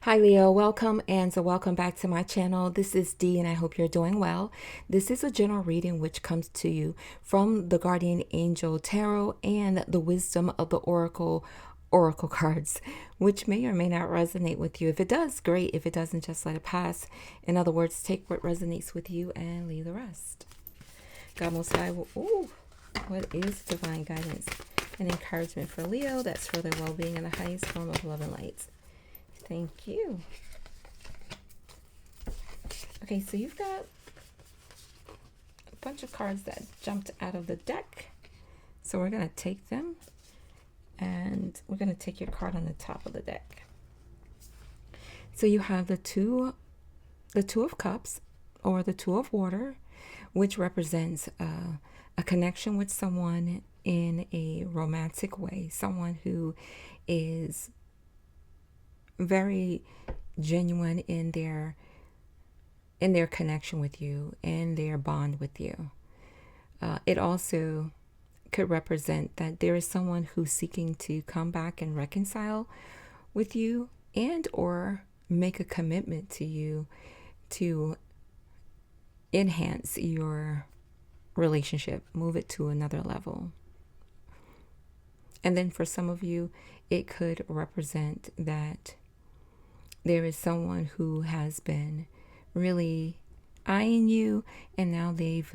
Hi Leo, welcome back to my channel. This is Dee and I hope you're doing well. This is a general reading which comes to you from the Guardian Angel Tarot and the Wisdom of the Oracle cards, which may or may not resonate with you. If it does, great. If it doesn't, just let it pass. In other words, take what resonates with you and leave the rest. God Most High, what is divine guidance and encouragement for Leo? That's for their well-being in the highest form of love and light. Thank you. Okay, so you've got a bunch of cards that jumped out of the deck. So we're going to take them and we're going to take your card on the top of the deck. So you have the two of cups or the two of water, which represents a connection with someone in a romantic way, someone who is very genuine in their connection with you and their bond with you. It also could represent that there is someone who's seeking to come back and reconcile with you and or make a commitment to you to enhance your relationship, move it to another level. And then for some of you, it could represent that there is someone who has been really eyeing you and now they've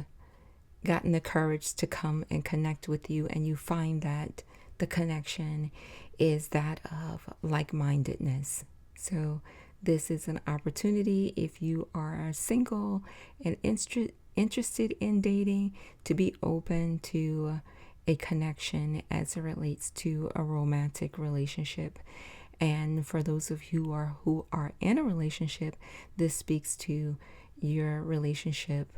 gotten the courage to come and connect with you, and you find that the connection is that of like-mindedness. So this is an opportunity, if you are single and interested in dating, to be open to a connection as it relates to a romantic relationship. And for those of you who are in a relationship, this speaks to your relationship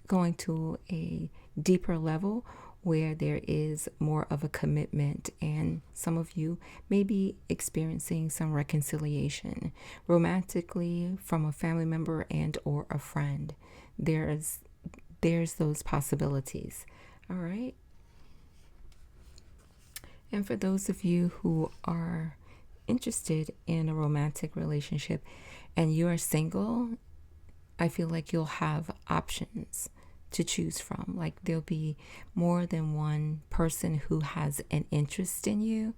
going to a deeper level where there is more of a commitment, and some of you may be experiencing some reconciliation romantically from a family member and or a friend. There's those possibilities. All right. And for those of you who are interested in a romantic relationship and you are single, I feel like you'll have options to choose from. Like there'll be more than one person who has an interest in you,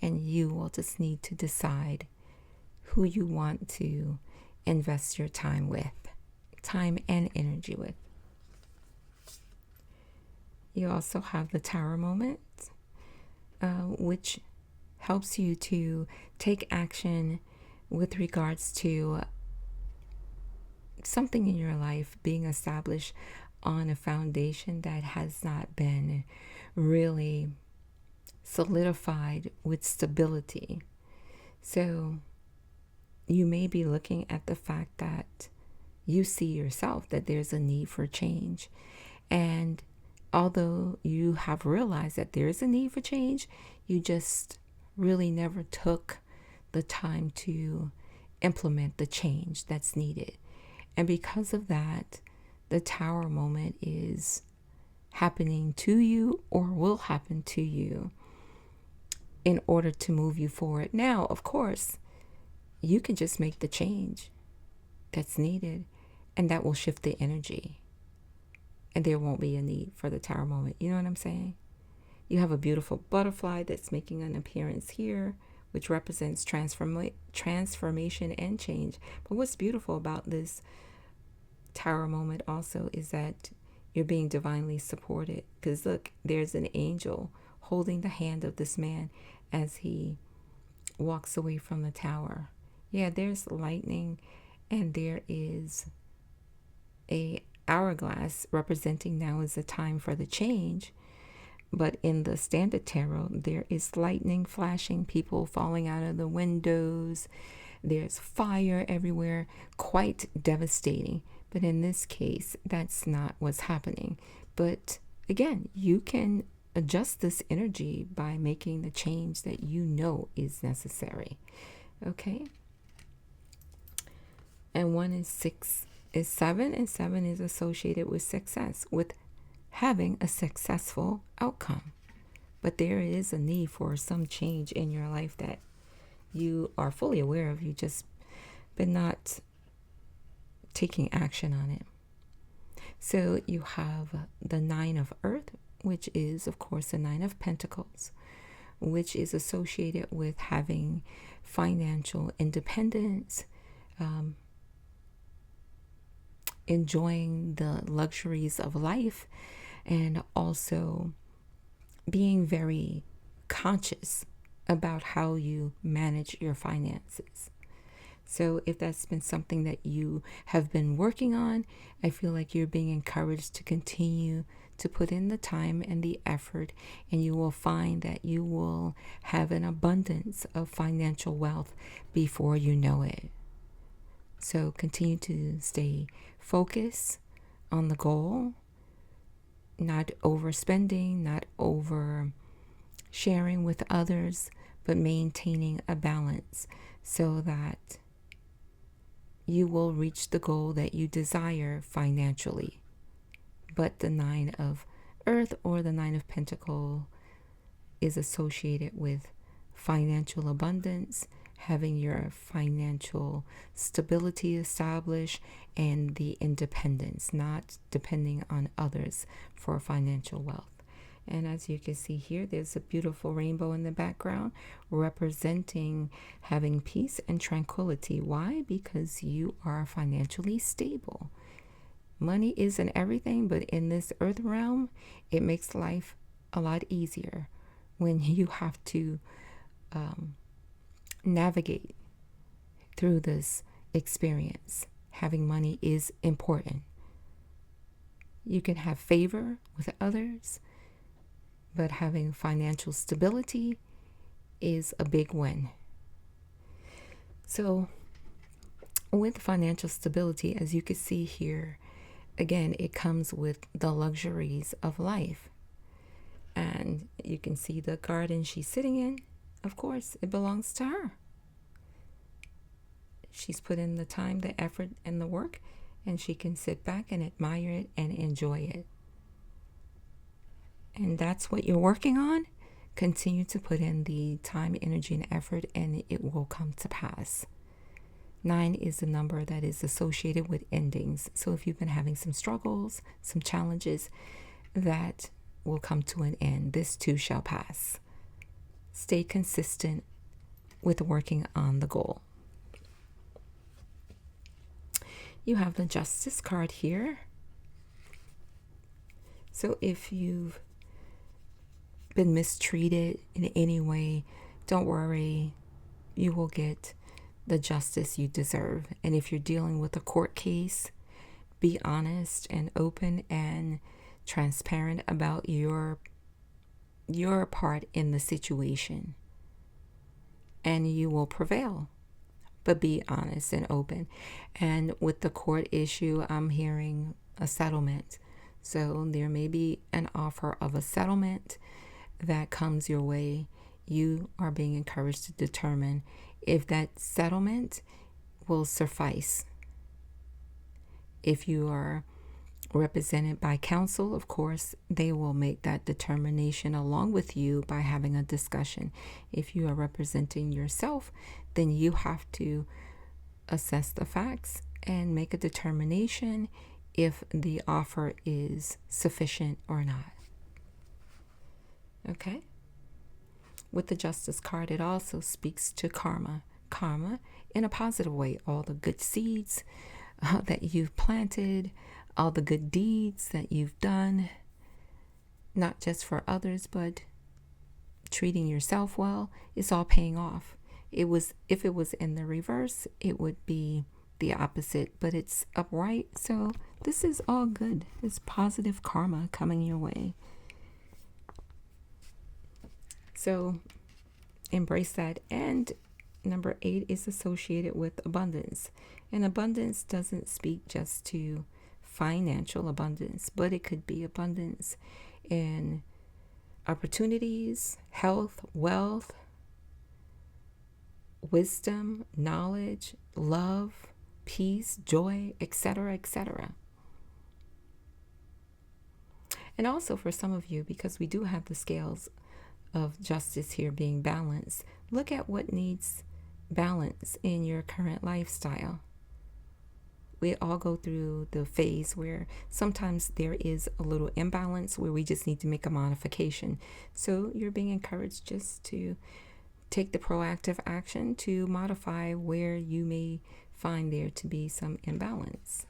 and you will just need to decide who you want to invest your time and energy with. You also have the Tower moment, which helps you to take action with regards to something in your life being established on a foundation that has not been really solidified with stability. So you may be looking at the fact that you see yourself that there's a need for change. And although you have realized that there is a need for change, you just really never took the time to implement the change that's needed. And because of that, the Tower moment is happening to you or will happen to you in order to move you forward. Now, of course, you can just make the change that's needed, and that will shift the energy. And there won't be a need for the Tower moment. You know what I'm saying? You have a beautiful butterfly that's making an appearance here, which represents transformation and change. But what's beautiful about this Tower moment also is that you're being divinely supported. Because look, there's an angel holding the hand of this man as he walks away from the tower. Yeah, there's lightning, and there is a hourglass representing now is the time for the change. But in the standard tarot, there is lightning flashing, people falling out of the windows, there's fire everywhere, quite devastating. But in this case, that's not what's happening. But again, you can adjust this energy by making the change that you know is necessary. Okay? And 1 is 6 is 7, and 7 is associated with success, with having a successful outcome. But there is a need for some change in your life that you are fully aware of. You just but not taking action on it. So you have the Nine of Earth, which is, of course, the Nine of Pentacles, which is associated with having financial independence, enjoying the luxuries of life, and also being very conscious about how you manage your finances. So if that's been something that you have been working on, I feel like you're being encouraged to continue to put in the time and the effort, and you will find that you will have an abundance of financial wealth before you know it. So continue to stay focused on the goal, not overspending, not over sharing with others, but maintaining a balance so that you will reach the goal that you desire financially. But the Nine of Earth or the Nine of Pentacles is associated with financial abundance, having your financial stability established, and the independence, not depending on others for financial wealth. And as you can see here, there's a beautiful rainbow in the background representing having peace and tranquility. Why? Because you are financially stable. Money isn't everything, but in this earth realm, it makes life a lot easier when you have to navigate through this experience. Having money is important. You can have favor with others, but having financial stability is a big win. So with financial stability, as you can see here, again, it comes with the luxuries of life. And you can see the garden she's sitting in. Of course, it belongs to her. She's put in the time, the effort, and the work, and she can sit back and admire it and enjoy it. And that's what you're working on. Continue to put in the time, energy, and effort, and it will come to pass. 9 is the number that is associated with endings. So if you've been having some struggles, some challenges, that will come to an end. This too shall pass. Stay consistent with working on the goal. You have the Justice card here. So if you've been mistreated in any way, don't worry. You will get the justice you deserve. And if you're dealing with a court case, be honest and open and transparent about your part in the situation, and you will prevail. But be honest and open. And with the court issue, I'm hearing a settlement. So there may be an offer of a settlement that comes your way. You are being encouraged to determine if that settlement will suffice. If you are represented by counsel, of course, they will make that determination along with you by having a discussion. If you are representing yourself, then you have to assess the facts and make a determination if the offer is sufficient or not. Okay? With the Justice card, it also speaks to karma. Karma in a positive way. All the good seeds that you've planted, all the good deeds that you've done, not just for others, but treating yourself well, it's all paying off. If it was in the reverse, it would be the opposite, but it's upright. So this is all good. It's positive karma coming your way. So embrace that. And number 8 is associated with abundance. And abundance doesn't speak just to financial abundance, but it could be abundance in opportunities, health, wealth, wisdom, knowledge, love, peace, joy, etc., etc. And also for some of you, because we do have the scales of justice here being balanced, look at what needs balance in your current lifestyle. We all go through the phase where sometimes there is a little imbalance where we just need to make a modification. So you're being encouraged just to take the proactive action to modify where you may find there to be some imbalance.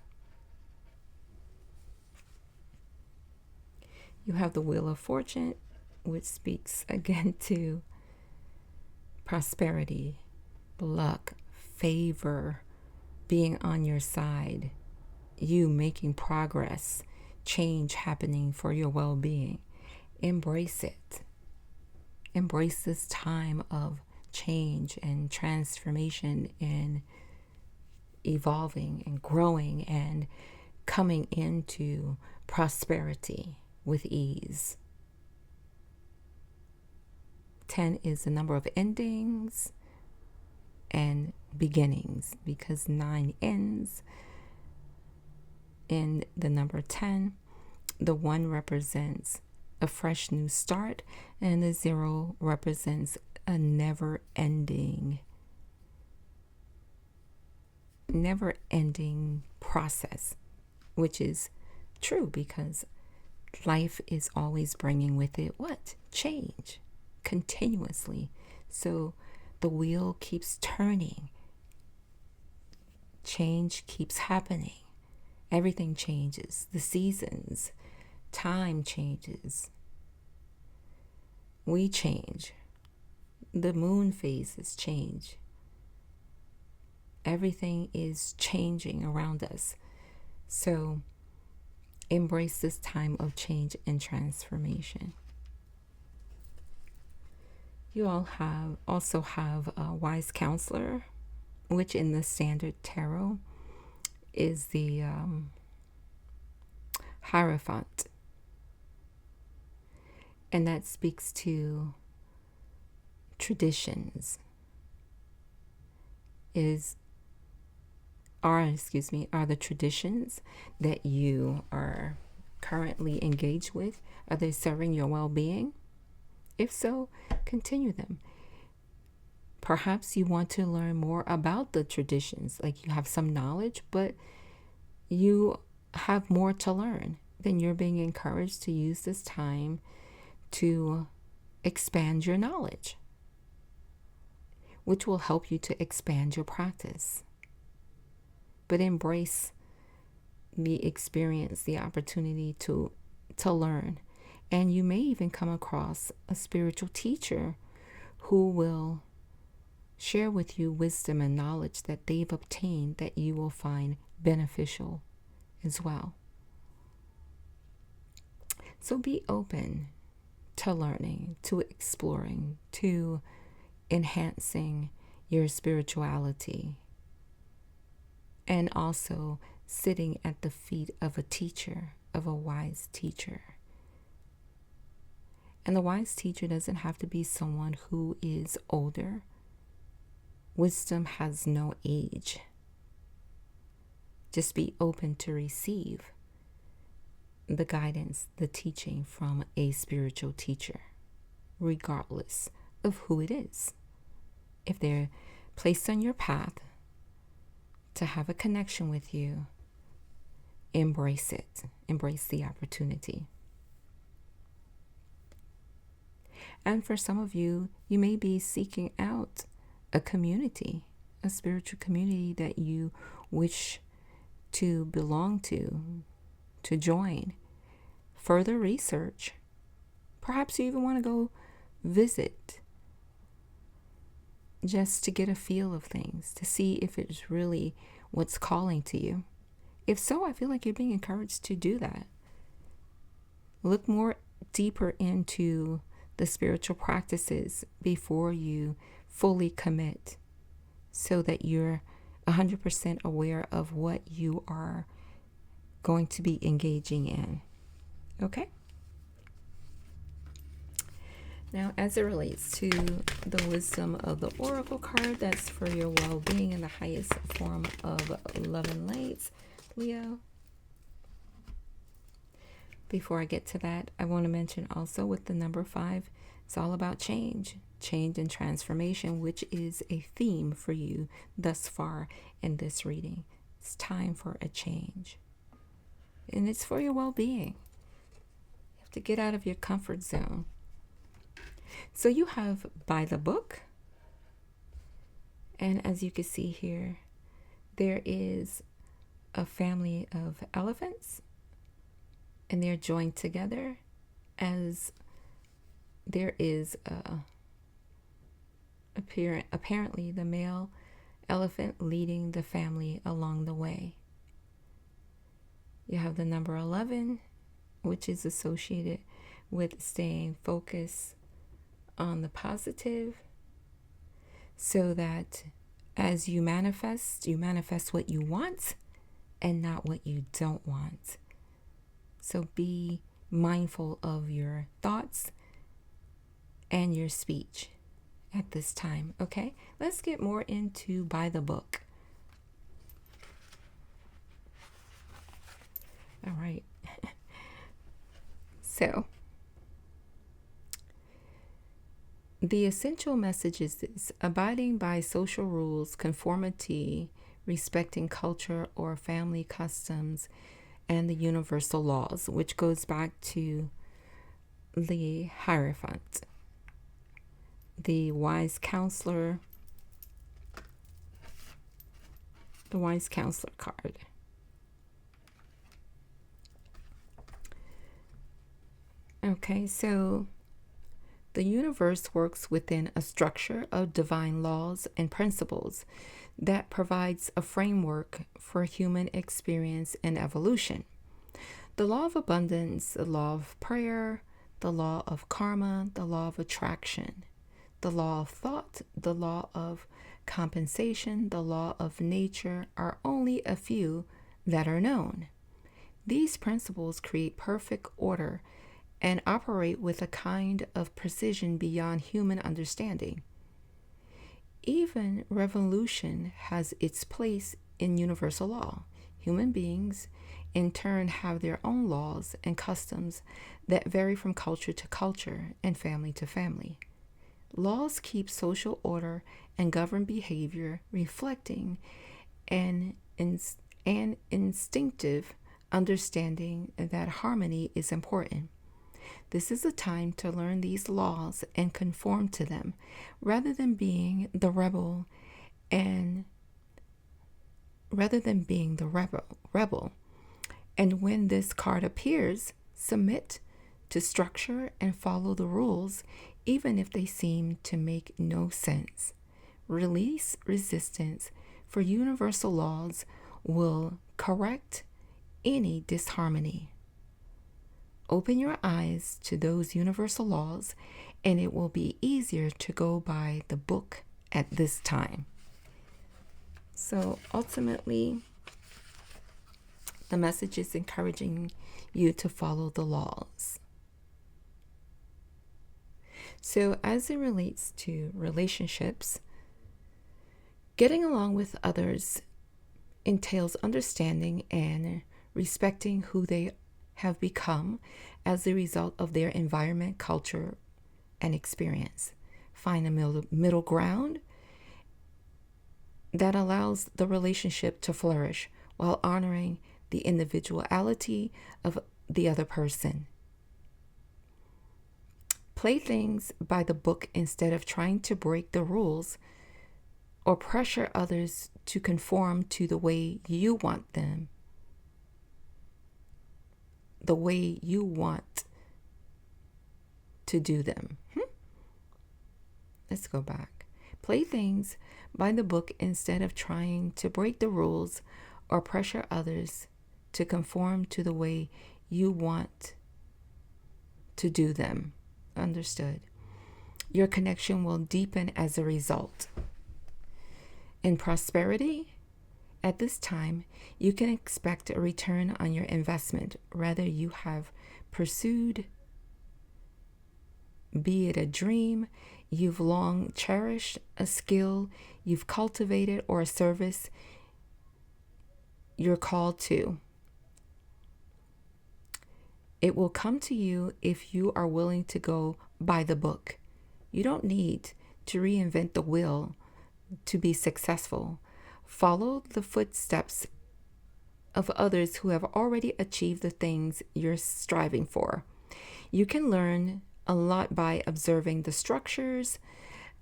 You have the Wheel of Fortune, which speaks again to prosperity, luck, favor being on your side, you making progress, change happening for your well-being. Embrace it. Embrace this time of change and transformation and evolving and growing and coming into prosperity with ease. 10 is the number of endings and beginnings, because 9 ends in the number 10. The 1 represents a fresh new start, and the 0 represents a never-ending process, which is true because life is always bringing with it what? Change, continuously. So the wheel keeps turning. Change keeps happening. Everything changes. The seasons, time changes. We change. The moon phases change. Everything is changing around us. So embrace this time of change and transformation. You all also have a wise counselor, which in the standard tarot is the Hierophant. And that speaks to traditions. Are the traditions that you are currently engaged with, are they serving your well-being? If so, continue them. Perhaps you want to learn more about the traditions, like you have some knowledge, but you have more to learn. Then you're being encouraged to use this time to expand your knowledge, which will help you to expand your practice. But embrace the experience, the opportunity to learn. And you may even come across a spiritual teacher who will share with you wisdom and knowledge that they've obtained that you will find beneficial as well. So be open to learning, to exploring, to enhancing your spirituality, and also sitting at the feet of a teacher, of a wise teacher. And the wise teacher doesn't have to be someone who is older. Wisdom has no age. Just be open to receive the guidance, the teaching from a spiritual teacher, regardless of who it is. If they're placed on your path to have a connection with you, embrace it. Embrace the opportunity. And for some of you, you may be seeking out a community, a spiritual community that you wish to belong to join. Further research. Perhaps you even want to go visit just to get a feel of things, to see if it's really what's calling to you. If so, I feel like you're being encouraged to do that. Look more deeper into the spiritual practices before you fully commit, so that you're 100% aware of what you are going to be engaging in. Okay? Now, as it relates to the wisdom of the Oracle card, that's for your well-being in the highest form of love and light, Leo. Before I get to that, I want to mention also with the number 5, it's all about change. change and transformation, which is a theme for you thus far in this reading. It's time for a change. And it's for your well-being. You have to get out of your comfort zone. So you have by the book. And as you can see here, there is a family of elephants, and they're joined together as there is apparently the male elephant leading the family along the way. You have the number 11, which is associated with staying focused on the positive, so that as you manifest what you want and not what you don't want. So be mindful of your thoughts and your speech at this time, okay? Let's get more into by the book. All right. So, the essential message is this: abiding by social rules, conformity, respecting culture or family customs, and the universal laws, which goes back to the Hierophant, the wise counselor card. Okay, so the universe works within a structure of divine laws and principles that provides a framework for human experience and evolution. The law of abundance, the law of prayer, the law of karma, the law of attraction, the law of thought, the law of compensation, the law of nature are only a few that are known. These principles create perfect order and operate with a kind of precision beyond human understanding. Even revolution has its place in universal law. Human beings, in turn, have their own laws and customs that vary from culture to culture and family to family. Laws keep social order and govern behavior, reflecting an instinctive understanding that harmony is important. This is a time to learn these laws and conform to them, rather than being the rebel. And when this card appears, submit to structure and follow the rules, even if they seem to make no sense. Release resistance, for universal laws will correct any disharmony. Open your eyes to those universal laws, and it will be easier to go by the book at this time. So ultimately, the message is encouraging you to follow the laws. So as it relates to relationships, getting along with others entails understanding and respecting who they have become as a result of their environment, culture, and experience. Find a middle ground that allows the relationship to flourish while honoring the individuality of the other person. Play things by the book instead of trying to break the rules or pressure others to conform to the way you want them, the way you want to do them. Let's go back. Play things by the book instead of trying to break the rules or pressure others to conform to the way you want to do them. Understood. Your connection will deepen as a result. In prosperity, at this time, you can expect a return on your investment, whether you have pursued, be it a dream you've long cherished, a skill you've cultivated, or a service you're called to. It will come to you if you are willing to go by the book You don't need to reinvent the wheel to be successful. Follow the footsteps of others who have already achieved the things you're striving for. You can learn a lot by observing the structures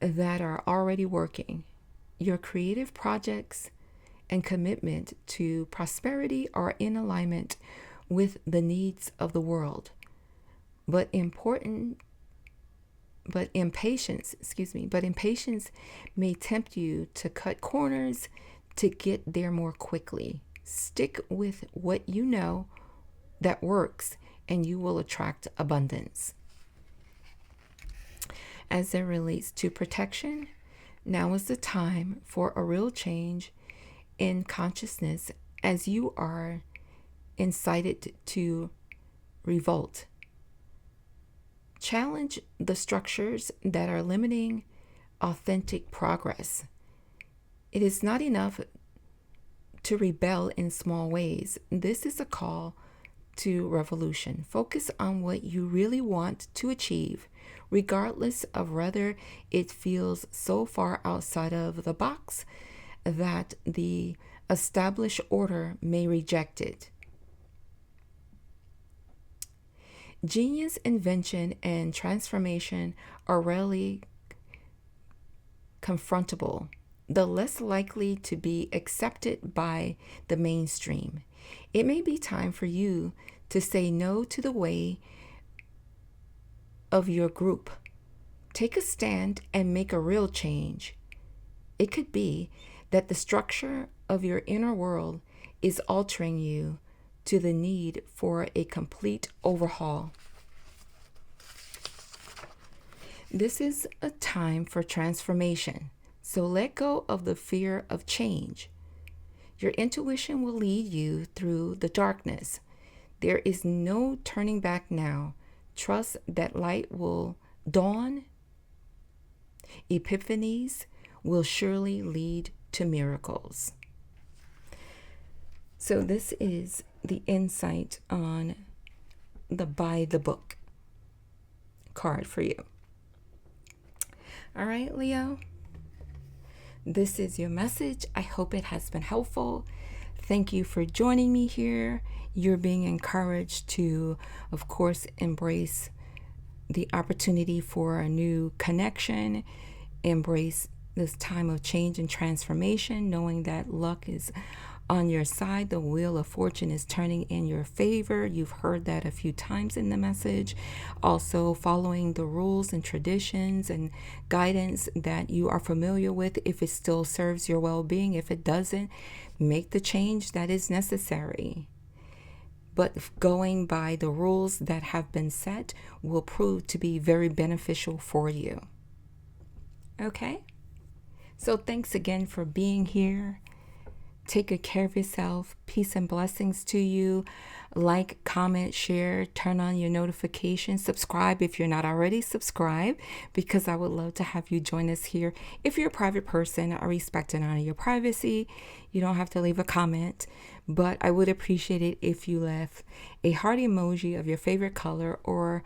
that are already working. Your creative projects and commitment to prosperity are in alignment with the needs of the world. But impatience may tempt you to cut corners to get there more quickly. Stick with what you know that works, and you will attract abundance. As it relates to protection, now is the time for a real change in consciousness as you are incited to revolt. Challenge the structures that are limiting authentic progress. It is not enough to rebel in small ways. This is a call to revolution. Focus on what you really want to achieve, regardless of whether it feels so far outside of the box that the established order may reject it. Genius, invention, and transformation are rarely confrontable, the less likely to be accepted by the mainstream. It may be time for you to say no to the way of your group. Take a stand and make a real change. It could be that the structure of your inner world is altering you to the need for a complete overhaul. This is a time for transformation, so let go of the fear of change. Your intuition will lead you through the darkness. There is no turning back now. Trust that light will dawn. Epiphanies will surely lead to miracles. So this is the insight on the buy the book card for you. All right, Leo, this is your message. I hope it has been helpful. Thank you for joining me here. You're being encouraged to, of course, embrace the opportunity for a new connection, embrace this time of change and transformation, knowing that luck is on your side. The wheel of fortune is turning in your favor. You've heard that a few times in the message. Also, following the rules and traditions and guidance that you are familiar with, if it still serves your well-being. If it doesn't, make the change that is necessary. But going by the rules that have been set will prove to be very beneficial for you. Okay? So thanks again for being here. Take good care of yourself. Peace and blessings to you. Like, comment, share, turn on your notifications, subscribe if you're not already subscribed, because I would love to have you join us here. If you're a private person, I respect and honor your privacy. You don't have to leave a comment, but I would appreciate it if you left a heart emoji of your favorite color or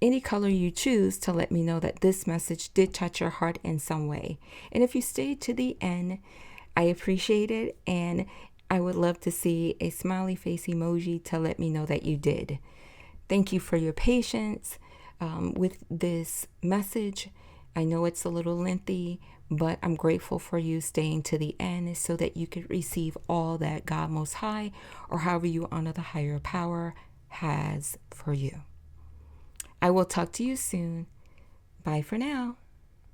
any color you choose to let me know that this message did touch your heart in some way. And if you stayed to the end, I appreciate it, and I would love to see a smiley face emoji to let me know that you did. Thank you for your patience with this message. I know it's a little lengthy, but I'm grateful for you staying to the end so that you could receive all that God Most High, or however you honor the higher power, has for you. I will talk to you soon. Bye for now.